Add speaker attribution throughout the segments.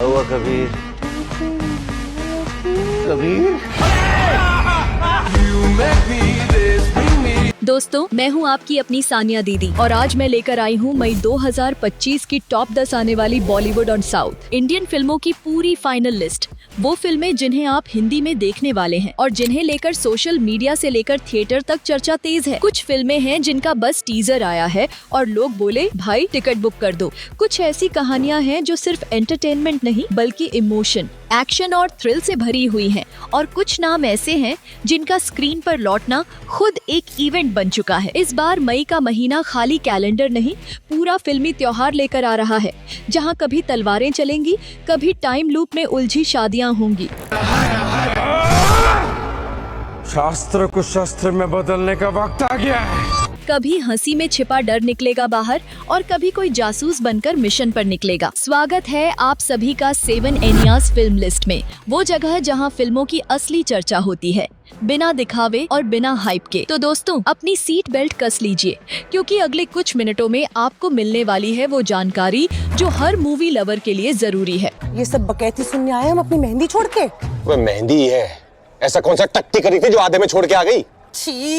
Speaker 1: हुआ कबीर? कबीर?
Speaker 2: दोस्तों, मैं हूं आपकी अपनी सानिया दीदी और आज मैं लेकर आई हूं मई 2025 की टॉप 10 आने वाली बॉलीवुड और साउथ इंडियन फिल्मों की पूरी फाइनल लिस्ट। वो फिल्में जिन्हें आप हिंदी में देखने वाले हैं और जिन्हें लेकर सोशल मीडिया से लेकर थिएटर तक चर्चा तेज है। कुछ फिल्में हैं जिनका बस टीजर आया है और लोग बोले भाई टिकट बुक कर दो। कुछ ऐसी कहानियां हैं जो सिर्फ एंटरटेनमेंट नहीं बल्कि इमोशन, एक्शन और थ्रिल से भरी हुई हैं। और कुछ नाम ऐसे हैं जिनका स्क्रीन पर लौटना खुद एक इवेंट बन चुका है। इस बार मई का महीना खाली कैलेंडर नहीं, पूरा फिल्मी त्योहार लेकर आ रहा है, जहां कभी तलवारें चलेंगी, कभी टाइम लूप में उलझी शादियां होंगी।
Speaker 3: शास्त्र को शस्त्र में बदलने का वक्त आ गया है।
Speaker 2: कभी हंसी में छिपा डर निकलेगा बाहर और कभी कोई जासूस बनकर मिशन पर निकलेगा। स्वागत है आप सभी का 7 एनियाज फिल्म लिस्ट में, वो जगह जहां फिल्मों की असली चर्चा होती है, बिना दिखावे और बिना हाइप के। तो दोस्तों, अपनी सीट बेल्ट कस लीजिए, क्योंकि अगले कुछ मिनटों में आपको मिलने वाली है वो जानकारी जो हर मूवी लवर के लिए जरूरी है।
Speaker 4: ये सब बकैती सुनने आए हम अपनी मेहंदी छोड़ के?
Speaker 5: वो मेहंदी है, ऐसा कौन सा टट्टी करी थी जो आधे में छोड़ के आ गई?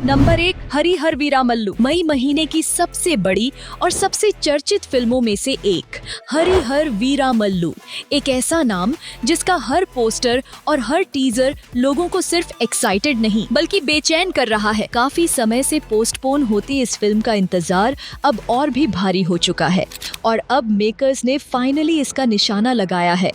Speaker 2: नंबर 1, हरी हर वीरा मल्लू। मई महीने की सबसे बड़ी और सबसे चर्चित फिल्मों में से एक, हरी हर वीरा मल्लू। एक ऐसा नाम जिसका हर पोस्टर और हर टीजर लोगों को सिर्फ एक्साइटेड नहीं बल्कि बेचैन कर रहा है। काफी समय से पोस्टपोन होती इस फिल्म का इंतजार अब और भी भारी हो चुका है और अब मेकर्स ने फाइनली इसका निशाना लगाया है।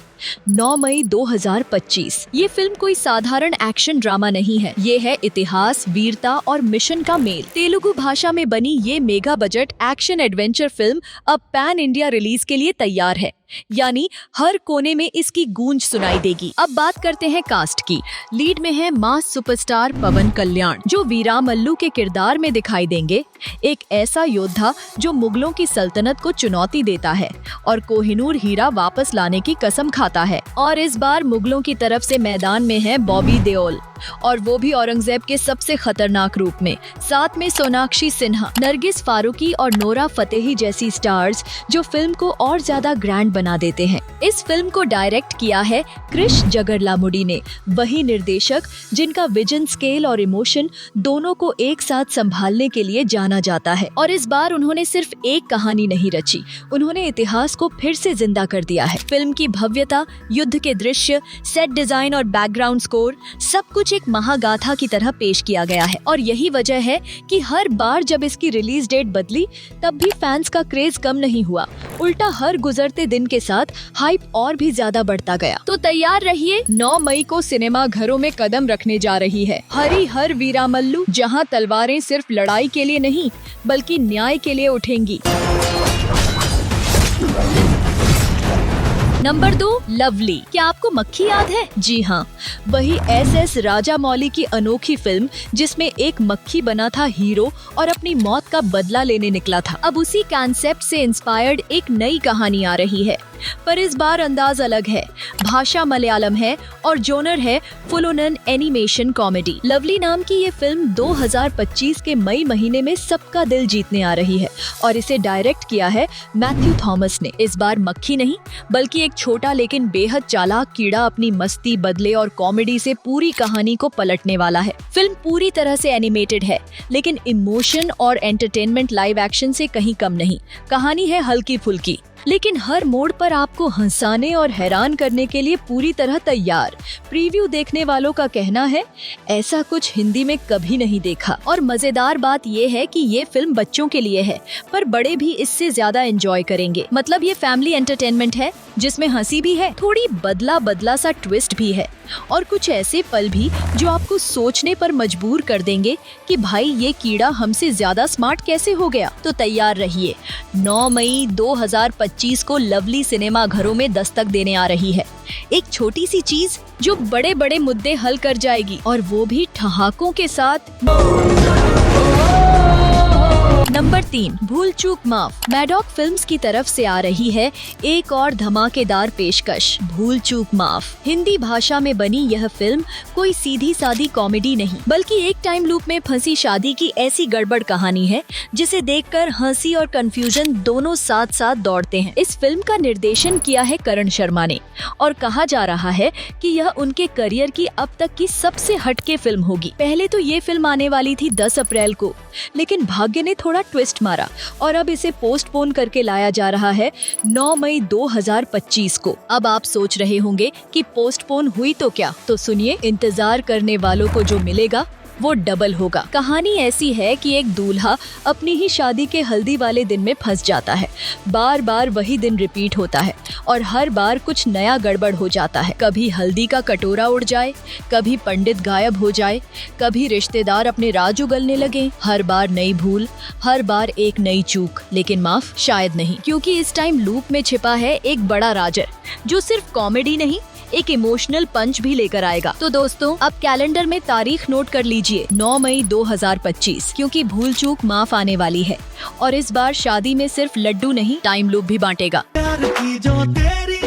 Speaker 2: 9 मई 2025। ये फिल्म कोई साधारण एक्शन ड्रामा नहीं है, ये है इतिहास, वीरता और मिशन का मेल। तेलुगु भाषा में बनी ये mega budget action adventure film अब पैन इंडिया रिलीज के लिए तैयार है, यानी हर कोने में इसकी गूंज सुनाई देगी। अब बात करते हैं कास्ट की। लीड में है मास सुपरस्टार पवन कल्याण, जो वीरा मल्लू के किरदार में दिखाई देंगे। एक ऐसा योद्धा जो मुगलों की सल्तनत को चुनौती देता है और कोहिनूर हीरा वापस लाने की कसम खाता है। और इस बार मुगलों की तरफ से मैदान में है बॉबी देओल, और वो भी औरंगजेब के सबसे खतरनाक रूप में। साथ में सोनाक्षी सिन्हा, नरगिस फारूकी और नोरा फतेही जैसी स्टार्स जो फिल्म को और ज्यादा ग्रैंड बना देते हैं। इस फिल्म को डायरेक्ट किया है क्रिश जगरलामुडी ने, वही निर्देशक जिनका विजन, स्केल और इमोशन दोनों को एक साथ संभालने के लिए जाना जाता है। और इस बार उन्होंने सिर्फ एक कहानी नहीं रची, उन्होंने इतिहास को फिर से जिंदा कर दिया है। फिल्म की भव्यता, युद्ध के दृश्य, सेट डिजाइन और बैकग्राउंड स्कोर, सब कुछ एक महागाथा की तरह पेश किया गया है। और यही वजह है कि हर बार जब इसकी रिलीज डेट बदली तब भी फैंस का क्रेज कम नहीं हुआ, उल्टा हर गुजरते दिन के साथ हाइप और भी ज्यादा बढ़ता गया। तो तैयार रहिए, 9 मई को सिनेमा घरों में कदम रखने जा रही है हरी हर वीरा मल्लू, जहां तलवारें सिर्फ लड़ाई के लिए नहीं बल्कि न्याय के लिए उठेंगी। Number 2, lovely. क्या आपको मक्खी याद है? जी हाँ, वही SS राजामौली की अनोखी फिल्म जिसमें एक मक्खी बना था हीरो और अपनी मौत का बदला लेने निकला था। अब उसी कॉन्सेप्ट से इंस्पायर्ड एक नई कहानी आ रही है, पर इस बार अंदाज अलग है। भाषा मलयालम है और जोनर है full on animation comedy. Lovely नाम की ये फिल्म 2025 के मई महीने में सबका दिल जीतने आ रही है और इसे डायरेक्ट किया है मैथ्यू थॉमस ने। इस बार मक्खी नहीं बल्कि एक छोटा लेकिन बेहद चालाक कीड़ा अपनी मस्ती, बदले और कॉमेडी से पूरी कहानी को पलटने वाला है। फिल्म पूरी तरह से एनिमेटेड है, लेकिन इमोशन और एंटरटेनमेंट लाइव एक्शन से कहीं कम नहीं। कहानी है हल्की फुल्की, लेकिन हर मोड़ पर आपको हंसाने और हैरान करने के लिए पूरी तरह तैयार। प्रीव्यू देखने वालों का कहना है ऐसा कुछ हिंदी में कभी नहीं देखा। और मजेदार बात ये है कि ये फिल्म बच्चों के लिए है, पर बड़े भी इससे ज्यादा एंजॉय करेंगे। मतलब ये फैमिली एंटरटेनमेंट है जिसमें हंसी भी है, थोड़ी बदला बदला सा ट्विस्ट भी है और कुछ ऐसे पल भी जो आपको सोचने पर मजबूर कर देंगे कि भाई ये कीड़ा हमसे ज्यादा स्मार्ट कैसे हो गया। तो तैयार रहिए, 9 मई 2025 को लवली सिनेमा घरों में दस्तक देने आ रही है। एक छोटी सी चीज जो बड़े बड़े मुद्दे हल कर जाएगी, और वो भी ठहाकों के साथ। नंबर 3, भूल चूक माफ। मैडॉक फिल्म्स की तरफ से आ रही है एक और धमाकेदार पेशकश, भूल चूक माफ। हिंदी भाषा में बनी यह फिल्म कोई सीधी सादी कॉमेडी नहीं, बल्कि एक टाइम लूप में फंसी शादी की ऐसी गड़बड़ कहानी है जिसे देखकर हंसी और कंफ्यूजन दोनों साथ साथ दौड़ते हैं। इस फिल्म का निर्देशन किया है करण शर्मा ने और कहा जा रहा है कि यह उनके करियर की अब तक की सबसे हटके फिल्म होगी। पहले तो ये फिल्म आने वाली थी 10 अप्रैल को, लेकिन भाग्य ने थोड़ा ट्विस्ट मारा और अब इसे पोस्टपोन करके लाया जा रहा है 9 मई 2025 को। अब आप सोच रहे होंगे कि पोस्टपोन हुई तो क्या, तो सुनिए, इंतजार करने वालों को जो मिलेगा वो डबल होगा। कहानी ऐसी है कि एक दूल्हा अपनी ही शादी के हल्दी वाले दिन में फंस जाता है। बार बार वही दिन रिपीट होता है और हर बार कुछ नया गड़बड़ हो जाता है। कभी हल्दी का कटोरा उड़ जाए, कभी पंडित गायब हो जाए, कभी रिश्तेदार अपने राज उगलने लगे। हर बार नई भूल, हर बार एक नई चूक, लेकिन माफ शायद नहीं, क्योंकि इस टाइम लूप में छिपा है एक बड़ा राजर जो सिर्फ कॉमेडी नहीं, एक इमोशनल पंच भी लेकर आएगा। तो दोस्तों, अब कैलेंडर में तारीख नोट कर लीजिए, 9 मई 2025, क्योंकि भूल चूक माफ आने वाली है और इस बार शादी में सिर्फ लड्डू नहीं, टाइम लूप भी बांटेगा।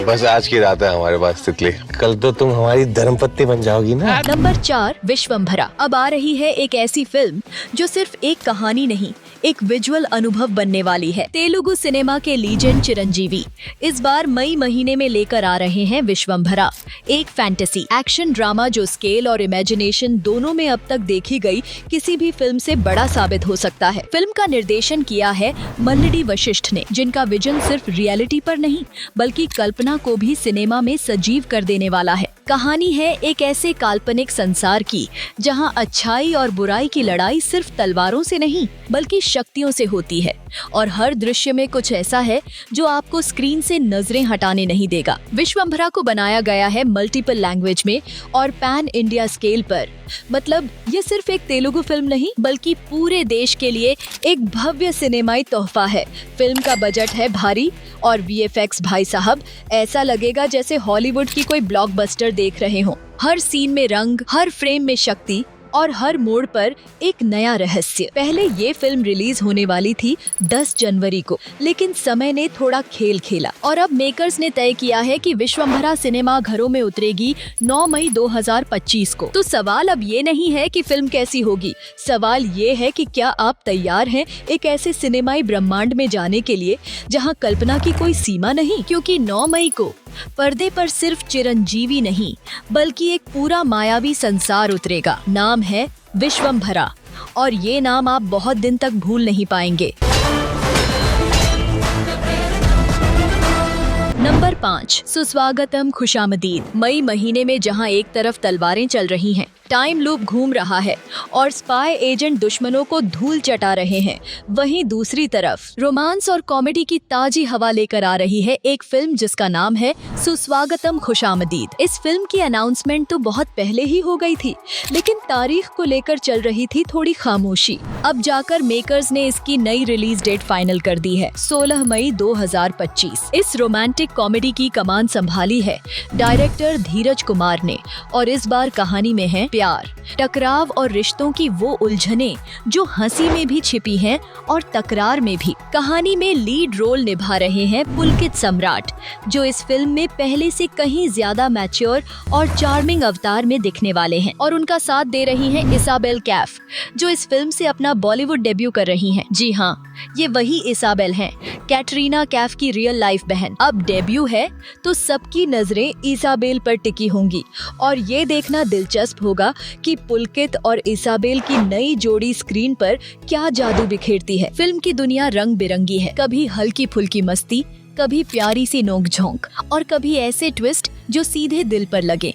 Speaker 5: बस आज की रात है हमारे पास तितली, कल तो तुम हमारी धर्मपत्नी बन जाओगी ना।
Speaker 2: नंबर 4, विश्वम्भरा। अब आ रही है एक ऐसी फिल्म जो सिर्फ एक कहानी नहीं, एक विजुअल अनुभव बनने वाली है। तेलुगु सिनेमा के लीजेंड चिरंजीवी इस बार मई महीने में लेकर आ रहे हैं विश्वम्भरा, एक फैंटेसी एक्शन ड्रामा जो स्केल और इमेजिनेशन दोनों में अब तक देखी गई किसी भी फिल्म से बड़ा साबित हो सकता है। फिल्म का निर्देशन किया है मल्लडी वशिष्ठ ने, जिनका विजन सिर्फ रियलिटी पर नहीं बल्कि कल्पना को भी सिनेमा में सजीव कर देने वाला है। कहानी है एक ऐसे काल्पनिक संसार की जहां अच्छाई और बुराई की लड़ाई सिर्फ तलवारों से नहीं बल्कि शक्तियों से होती है और हर दृश्य में कुछ ऐसा है जो आपको स्क्रीन से नजरें हटाने नहीं देगा। विश्वम्भरा को बनाया गया है मल्टीपल लैंग्वेज में और पैन इंडिया स्केल पर। मतलब ये सिर्फ एक तेलुगु फिल्म नहीं बल्कि पूरे देश के लिए एक भव्य सिनेमाई तोहफा है। फिल्म का बजट है भारी और वीएफएक्स भाई साहब, ऐसा लगेगा जैसे हॉलीवुड की कोई ब्लॉकबस्टर देख रहे हो। हर सीन में रंग, हर फ्रेम में शक्ति और हर मोड़ पर एक नया रहस्य। पहले ये फिल्म रिलीज होने वाली थी 10 जनवरी को, लेकिन समय ने थोड़ा खेल खेला और अब मेकर्स ने तय किया है कि विश्वम्भरा सिनेमा घरों में उतरेगी 9 मई 2025 को। तो सवाल अब ये नहीं है कि फिल्म कैसी होगी, सवाल ये है कि क्या आप तैयार हैं एक ऐसे सिनेमाई ब्रह्मांड में जाने के लिए जहां कल्पना की कोई सीमा नहीं। क्योंकि 9 मई को पर्दे पर सिर्फ चिरंजीवी नहीं बल्कि एक पूरा मायावी संसार उतरेगा। नाम है विश्वम्भरा और ये नाम आप बहुत दिन तक भूल नहीं पाएंगे। नंबर 5, सुस्वागतम खुशामदीद। मई महीने में जहां एक तरफ तलवारें चल रही हैं, टाइम लूप घूम रहा है और स्पाई एजेंट दुश्मनों को धूल चटा रहे हैं, वहीं दूसरी तरफ रोमांस और कॉमेडी की ताजी हवा लेकर आ रही है एक फिल्म जिसका नाम है सुस्वागतम खुशामदीद। इस फिल्म की अनाउंसमेंट तो बहुत पहले ही हो गई थी, लेकिन तारीख को लेकर चल रही थी थोड़ी खामोशी। अब जाकर मेकर्स ने इसकी नई रिलीज डेट फाइनल कर दी है, 16 मई 2025। इस रोमांटिक कॉमेडी की कमान संभाली है डायरेक्टर धीरज कुमार ने और इस बार कहानी में है प्यार, टकराव और रिश्तों की वो उलझने जो हंसी में भी छिपी हैं और तकरार में भी। कहानी में लीड रोल निभा रहे हैं पुलकित सम्राट, जो इस फिल्म में पहले से कहीं ज्यादा मैच्योर और चार्मिंग अवतार में दिखने वाले हैं, और उनका साथ दे रही हैं इसाबेल कैफ, जो इस फिल्म से अपना बॉलीवुड डेब्यू कर रही हैं। जी हाँ, ये वही इसाबेल हैं, कैटरीना कैफ की रियल लाइफ बहन। अब डेब्यू है तो सबकी नजरें इसाबेल पर टिकी होंगी और ये देखना दिलचस्प होगा कि पुलकित और इसाबेल की नई जोड़ी स्क्रीन पर क्या जादू बिखेरती है। फिल्म की दुनिया रंग बिरंगी है, कभी हल्की फुल्की मस्ती, कभी प्यारी सी नोक-झोंक और कभी ऐसे ट्विस्ट जो सीधे दिल पर लगे।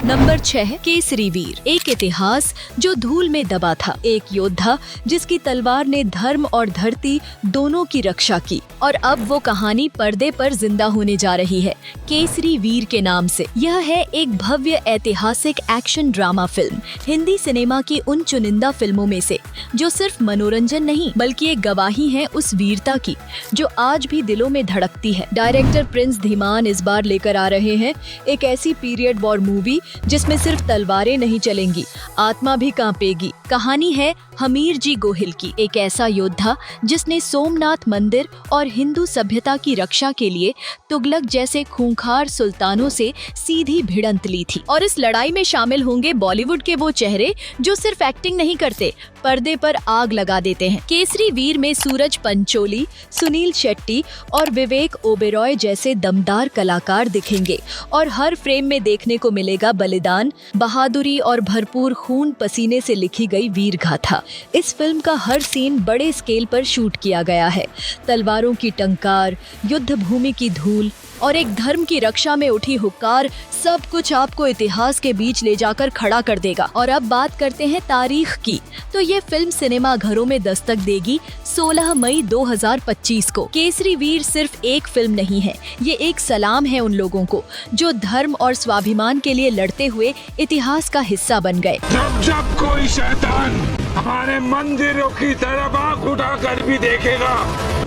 Speaker 2: नंबर 6, केसरी वीर। एक इतिहास जो धूल में दबा था, एक योद्धा जिसकी तलवार ने धर्म और धरती दोनों की रक्षा की, और अब वो कहानी पर्दे पर जिंदा होने जा रही है केसरी वीर के नाम से। यह है एक भव्य ऐतिहासिक action drama film, Hindi cinema की उन चुनिंदा फिल्मों में से जो सिर्फ मनोरंजन नहीं बल्कि एक गवाही है उस वीरता की जो आज भी दिलों में धड़कती है। डायरेक्टर प्रिंस धीमान इस बार लेकर आ रहे हैं एक ऐसी पीरियड वॉर मूवी जिसमें सिर्फ तलवारें नहीं चलेंगी, आत्मा भी कांपेगी। कहानी है हमीर जी गोहिल की, एक ऐसा योद्धा जिसने सोमनाथ मंदिर और हिंदू सभ्यता की रक्षा के लिए तुगलक जैसे खूंखार सुल्तानों से सीधी भिड़ंत ली थी। और इस लड़ाई में शामिल होंगे बॉलीवुड के वो चेहरे जो सिर्फ एक्टिंग नहीं करते, पर्दे पर आग लगा देते हैं। केसरी वीर में सूरज पंचोली, सुनील शेट्टी और विवेक ओबेरॉय जैसे दमदार कलाकार दिखेंगे और हर फ्रेम में देखने को मिलेगा बलिदान, बहादुरी और भरपूर खून पसीने से लिखी गई वीर गाथा। इस फिल्म का हर सीन बड़े स्केल पर शूट किया गया है। तलवारों की टंकार, युद्ध भूमि की धूल और एक धर्म की रक्षा में उठी हुक्कार, सब कुछ आपको इतिहास के बीच ले जाकर खड़ा कर देगा। और अब बात करते हैं तारीख की, तो ये फिल्म सिनेमा घरों में दस्तक देगी 16 मई 2025 को। केसरी वीर सिर्फ एक फिल्म नहीं है, ये एक सलाम है उन लोगों को जो धर्म और स्वाभिमान के लिए लड़ते हुए इतिहास का हिस्सा बन गए।
Speaker 3: जब जब कोई शैतान हमारे मंदिरों की तरफ आंख उठाकर भी देखेगा।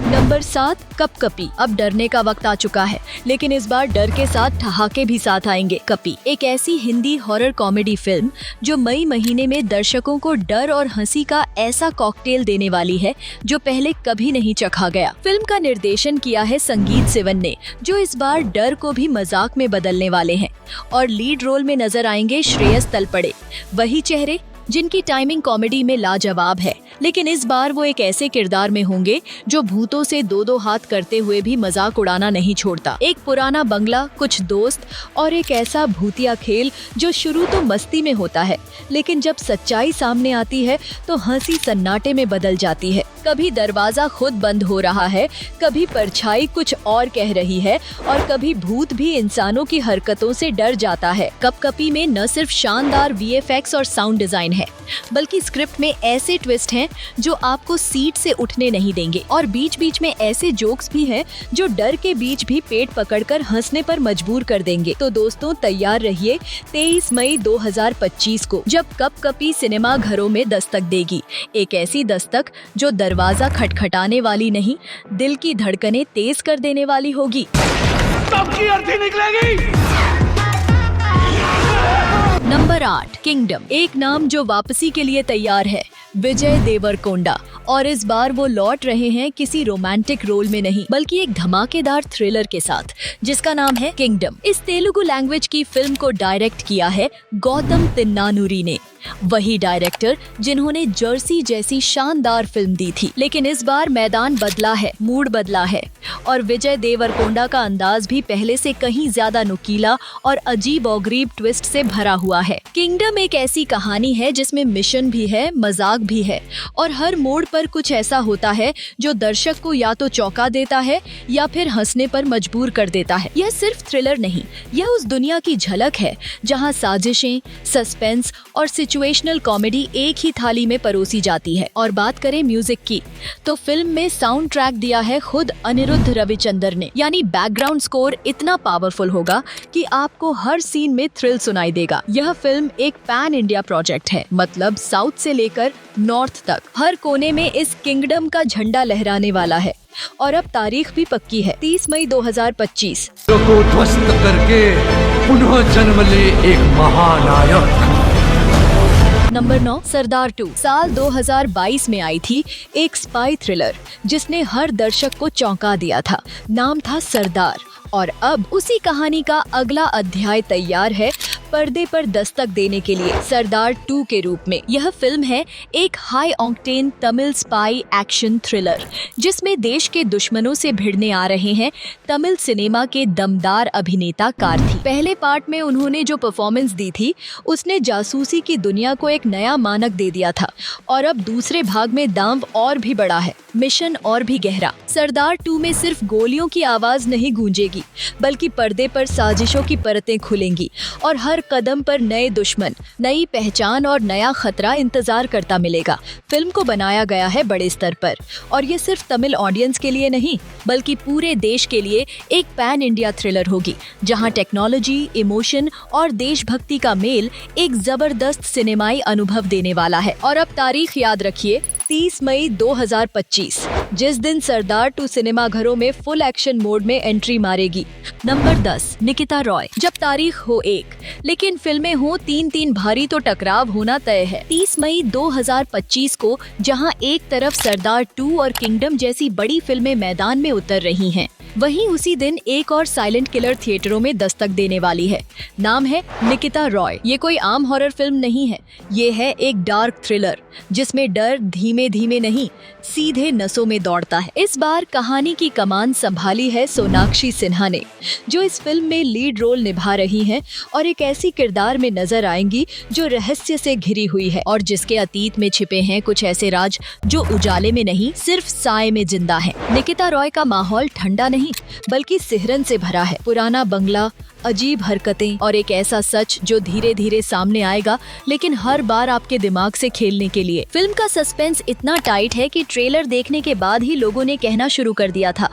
Speaker 2: नंबर 7, कपकपी। अब डरने का वक्त आ चुका है, लेकिन इस बार डर के साथ ठहाके भी साथ आएंगे। कपी एक ऐसी हिंदी हॉरर कॉमेडी फिल्म जो मई महीने में दर्शकों को डर और हंसी का ऐसा कॉकटेल देने वाली है जो पहले कभी नहीं चखा गया। फिल्म का निर्देशन किया है संगीत सिवन ने, जो इस बार डर को भी मजाक में बदलने वाले हैं। और लीड रोल में नजर आएंगे श्रेयस तलपड़े, वही चेहरे जिनकी टाइमिंग कॉमेडी में लाजवाब है, लेकिन इस बार वो एक ऐसे किरदार में होंगे जो भूतों से दो हाथ करते हुए भी मजाक उड़ाना नहीं छोड़ता। एक पुराना बंगला, कुछ दोस्त और एक ऐसा भूतिया खेल जो शुरू तो मस्ती में होता है, लेकिन जब सच्चाई सामने आती है तो हंसी सन्नाटे में बदल जाती है। कभी दरवाजा खुद बंद हो रहा है, कभी परछाई कुछ और कह रही है और कभी भूत भी इंसानों की हरकतों से डर जाता है। कपकपी में न सिर्फ शानदार VFX और साउंड डिजाइन है, बल्कि स्क्रिप्ट में ऐसे ट्विस्ट हैं जो आपको सीट से उठने नहीं देंगे और बीच बीच में ऐसे जोक्स भी हैं जो डर के बीच भी पेट पकड़कर हंसने पर मजबूर कर देंगे। तो दोस्तों तैयार रहिए 23 मई 2025 को, जब कपकपी सिनेमा घरों में दस्तक देगी। एक ऐसी दस्तक जो दरवाजा खटखटाने वाली नहीं, दिल की धड़कनें तेज कर देने वाली होगी।
Speaker 3: तब की अर्थी निकलेगी।
Speaker 2: Number 8, kingdom. एक नाम जो वापसी के लिए तैयार है, विजय देवरकोंडा। और इस बार वो लौट रहे हैं किसी रोमांटिक रोल में नहीं, बल्कि एक धमाकेदार थ्रिलर के साथ, जिसका नाम है किंगडम। इस तेलुगु लैंग्वेज की फिल्म को डायरेक्ट किया है गौतम तिन्नानुरी ने, वही डायरेक्टर जिन्होंने जर्सी जैसी शानदार फिल्म दी थी। लेकिन इस बार मैदान बदला है, मूड बदला है और विजय देवरकोंडा का अंदाज भी पहले से कहीं ज्यादा नुकीला और अजीब और गरीब ट्विस्ट से भरा हुआ है। किंगडम एक ऐसी कहानी है जिसमें मिशन भी है, मजाक भी है और हर मोड़ पर कुछ ऐसा होता है जो दर्शक को या तो चौंका देता है या फिर हंसने पर मजबूर कर देता है। यह सिर्फ थ्रिलर नहीं, यह उस दुनिया की झलक है जहां साजिशें, सस्पेंस और सिचुएशनल कॉमेडी एक ही थाली में परोसी जाती है। और बात करें म्यूजिक की, तो फिल्म में साउंड ट्रैक दिया है खुद अनिरुद्ध रविचंद्र ने, यानी बैकग्राउंड स्कोर इतना पावरफुल होगा कि आपको हर सीन में थ्रिल सुनाई देगा। यह फिल्म एक पैन इंडिया प्रोजेक्ट है, मतलब साउथ से लेकर नॉर्थ तक हर कोने में इस किंगडम का झंडा लहराने वाला है। और अब तारीख भी पक्की है, 30 मई 2025
Speaker 1: को ध्वस्त करके पुनः जन्म ले एक महानायक।
Speaker 2: नंबर 9, सरदार 2। साल 2022 में आई थी एक स्पाई थ्रिलर जिसने हर दर्शक को चौंका दिया था। नाम था सरदार और अब उसी कहानी का अगला अध्याय तैयार है पर्दे पर दस्तक देने के लिए सरदार 2 के रूप में। यह फिल्म है एक high octane Tamil spy action thriller जिसमें देश के दुश्मनों से भिड़ने आ रहे हैं तमिल सिनेमा के दमदार अभिनेता कार्थी। पहले पार्ट में उन्होंने जो परफॉर्मेंस दी थी उसने जासूसी की दुनिया को एक नया मानक दे दिया था और अब दूसरे भाग में दांव और भी बड़ा है, मिशन और भी गहरा। सरदार 2 में सिर्फ गोलियों की आवाज नहीं गूंजेगी, बल्कि पर्दे पर साजिशों की परतें खुलेंगी और हर कदम पर नए दुश्मन, नई पहचान और नया खतरा इंतजार करता मिलेगा। फिल्म को बनाया गया है बड़े स्तर पर और ये सिर्फ तमिल ऑडियंस के लिए नहीं, बल्कि पूरे देश के लिए एक पैन इंडिया थ्रिलर होगी, जहां टेक्नोलॉजी, इमोशन और देशभक्ति का मेल एक जबरदस्त सिनेमाई अनुभव देने वाला है। और अब तारीख याद रखिए, 30 मई 2025, जिस दिन सरदार 2 सिनेमा घरों में फुल एक्शन मोड में एंट्री मारेगी। नंबर 10, निकिता रॉय। जब तारीख हो एक, लेकिन फिल्में हो 3 भारी तो टकराव होना तय है। 30 मई 2025 को जहां एक तरफ सरदार 2 और किंगडम जैसी बड़ी फिल्में मैदान में उतर रही हैं, वहीं उसी दिन एक और साइलेंट किलर थिएटरों में दस्तक देने वाली है। नाम है निकिता रॉय। ये कोई आम हॉरर फिल्म नहीं है, ये है एक डार्क थ्रिलर जिसमें डर धीमे धीमे नहीं, सीधे नसों में दौड़ता है। इस बार कहानी की कमान संभाली है सोनाक्षी सिन्हा ने, जो इस फिल्म में लीड रोल निभा रही हैं और एक ऐसी किरदार में नजर आएंगी जो रहस्य से घिरी हुई है और जिसके अतीत में छिपे हैं कुछ ऐसे राज जो उजाले में नहीं, सिर्फ साए में जिंदा है। निकिता रॉय का माहौल ठंडा नहीं बल्कि सिहरन से भरा है। पुराना बंगला, अजीब हरकतें और एक ऐसा सच जो धीरे धीरे सामने आएगा, लेकिन हर बार आपके दिमाग से खेलने के लिए। फिल्म का सस्पेंस इतना टाइट है कि ट्रेलर देखने के बाद ही लोगों ने कहना शुरू कर दिया था,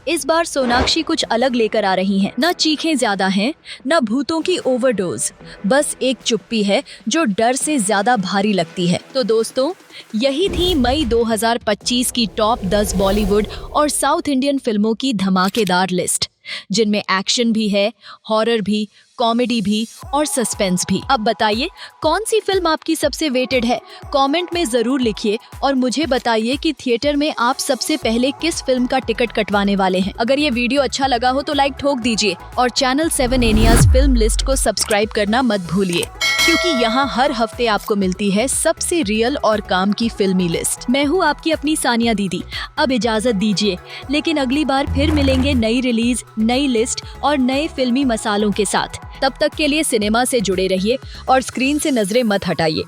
Speaker 2: इस बार सोनाक्षी कुछ अलग लेकर आ रही हैं। न चीखें ज्यादा हैं, न भूतों की ओवरडोज, बस एक चुप्पी है जो डर से ज्यादा भारी लगती है। तो दोस्तों, यही थी मई 2025 की टॉप 10 बॉलीवुड और साउथ इंडियन फिल्मों की धमाकेदार लिस्ट, जिनमें एक्शन भी है, हॉरर भी, कॉमेडी भी और सस्पेंस भी। अब बताइए कौन सी फिल्म आपकी सबसे वेटेड है? कमेंट में जरूर लिखिए और मुझे बताइए कि थिएटर में आप सबसे पहले किस फिल्म का टिकट कटवाने वाले हैं। अगर ये वीडियो अच्छा लगा हो तो लाइक ठोक दीजिए और चैनल 7 एनियाज फिल्म लिस्ट को सब्सक्राइब करना मत भूलिए, क्योंकि यहाँ हर हफ्ते आपको मिलती है सबसे रियल और काम की फिल्मी लिस्ट। मैं हूँ आपकी अपनी सानिया दीदी। अब इजाजत दीजिए, लेकिन अगली बार फिर मिलेंगे नई रिलीज, नई लिस्ट और नए फिल्मी मसालों के साथ। तब तक के लिए सिनेमा से जुड़े रहिए और स्क्रीन से नजरें मत हटाइए।